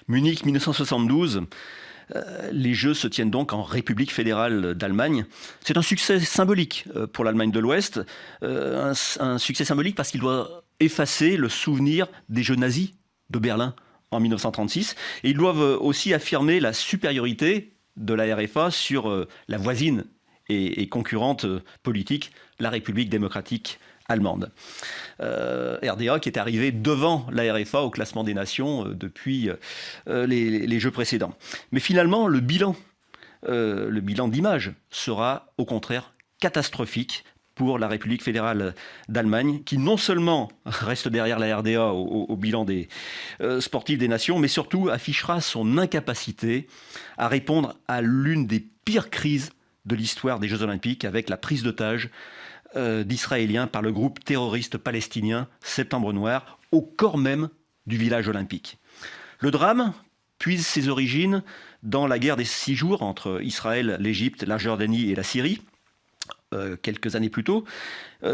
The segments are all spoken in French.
Munich 1972, les Jeux se tiennent donc en République fédérale d'Allemagne. C'est un succès symbolique pour l'Allemagne de l'Ouest, un succès symbolique parce qu'il doit effacer le souvenir des Jeux nazis de Berlin en 1936. Et ils doivent aussi affirmer la supériorité de la RFA sur la voisine et concurrente politique, la République démocratique allemande. RDA qui est arrivée devant la RFA au classement des nations depuis les Jeux précédents. Mais finalement, le bilan d'image sera au contraire catastrophique pour la République fédérale d'Allemagne, qui non seulement reste derrière la RDA au bilan des sportifs des nations, mais surtout affichera son incapacité à répondre à l'une des pires crises de l'histoire des Jeux Olympiques, avec la prise d'otages d'Israéliens par le groupe terroriste palestinien Septembre Noir, au corps même du village olympique. Le drame puise ses origines dans la guerre des 6 jours entre Israël, l'Égypte, la Jordanie et la Syrie, quelques années plus tôt,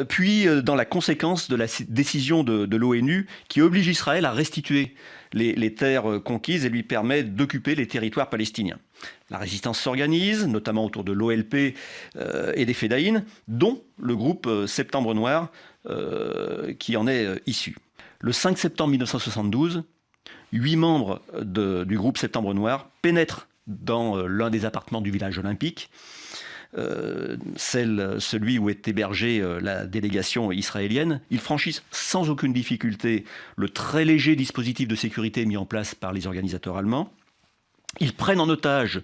puis dans la conséquence de la décision de l'ONU qui oblige Israël à restituer les terres conquises et lui permet d'occuper les territoires palestiniens. La résistance s'organise, notamment autour de l'OLP et des Fédayines, dont le groupe Septembre Noir qui en est issu. Le 5 septembre 1972, 8 membres du groupe Septembre Noir pénètrent dans l'un des appartements du village olympique, celui où est hébergée la délégation israélienne. Ils franchissent sans aucune difficulté le très léger dispositif de sécurité mis en place par les organisateurs allemands. Ils prennent en otage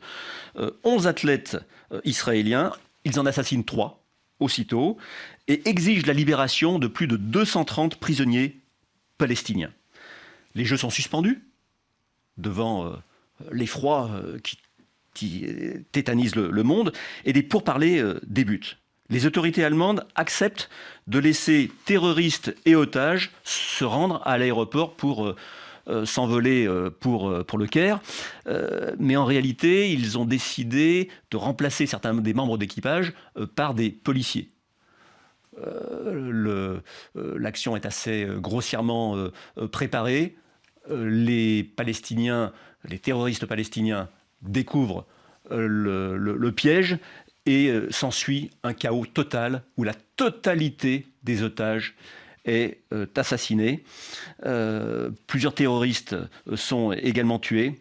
11 athlètes israéliens, ils en assassinent 3 aussitôt et exigent la libération de plus de 230 prisonniers palestiniens. Les Jeux sont suspendus devant l'effroi qui tétanise le monde, et des pourparlers débutent. Les autorités allemandes acceptent de laisser terroristes et otages se rendre à l'aéroport pour s'envoler pour le Caire. Mais en réalité, ils ont décidé de remplacer certains des membres d'équipage par des policiers. L'action est assez grossièrement préparée. Les terroristes palestiniens découvrent le piège et s'ensuit un chaos total où la totalité des otages est assassinée. Plusieurs terroristes sont également tués.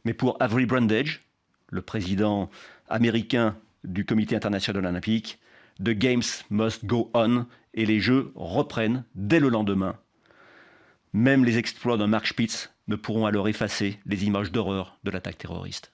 Mais pour Avery Brundage, le président américain du Comité international olympique, The Games must go on, et les Jeux reprennent dès le lendemain. Même les exploits d'un Mark Spitz ne pourront alors effacer les images d'horreur de l'attaque terroriste.